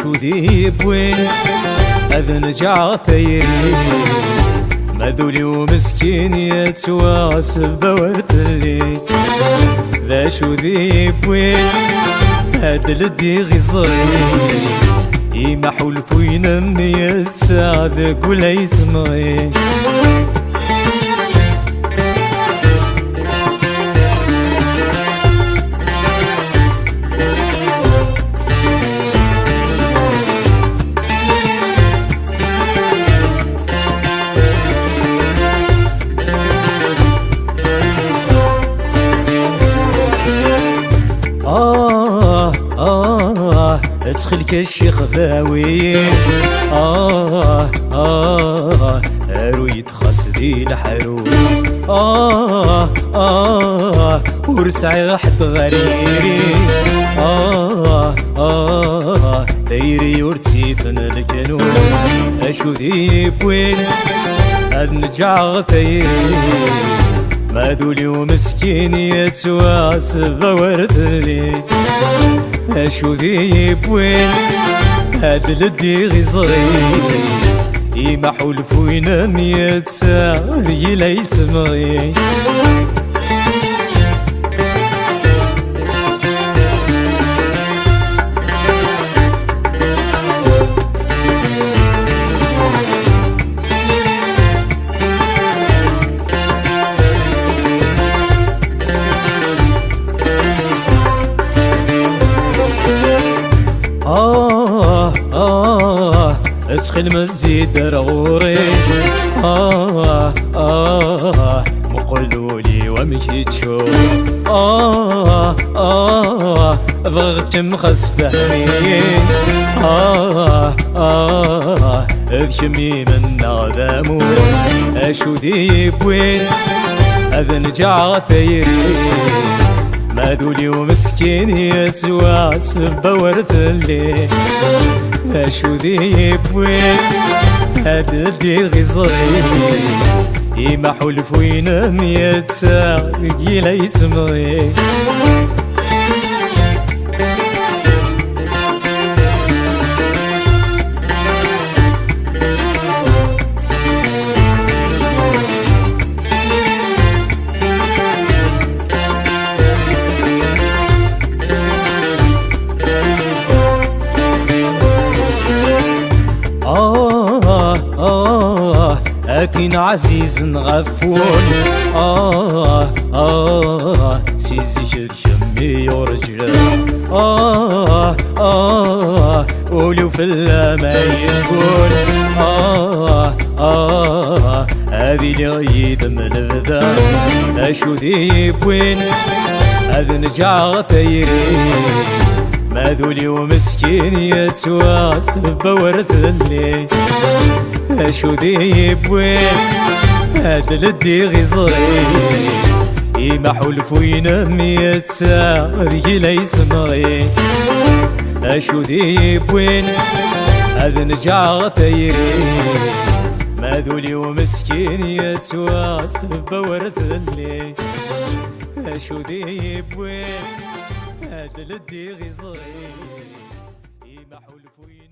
اشو ذي بوين اذن جعثيري مذولي ومسكين يتواسب بورث اللي ذا شو ذي بوين هاد لدي غزري يمحو الفوين من يتساعدك ولا يسمعي ادخلك الشيخ ذاوي اروي تخاس ذي الحروت ورسعي حد غريري دايري ورتيفن الكنوز اشو ذي بوين ادنجع ثيري ماذولي ومسكين يتواسب ورد لي اشو ذي بوين هاد لدي غزري يمحو الفوين مية ساعة ذي لا يسمعي اسخل مزيد رغوري مقلولي ومشي تشوف ضغط مخس فهمي اذكمي من نغذامو اشو ذي بوين اذن جعثيري ماذولي ومسكين يتواسب بورث اللي اشو ذي بوين هاد لدي غزري يمحو الفوين مية ساعة لا يسمعي لكن عزيز غفون سيزي شمي يرجل ولو في ما يكون هذي العيد من البدا اشو ذي بوين اذن جعثيري ماذولي ومسكين يتواسب بورث اللي اشو ذي بوين هاد لدي غزري يمحو الفوين مية ساعة ذي لا يسمعي اشو ذي بوين اذن جعثيري ماذولي ومسكين يتواسب بورث اللي اشو ذي بوين هاد لدي غزري يمحو الفوين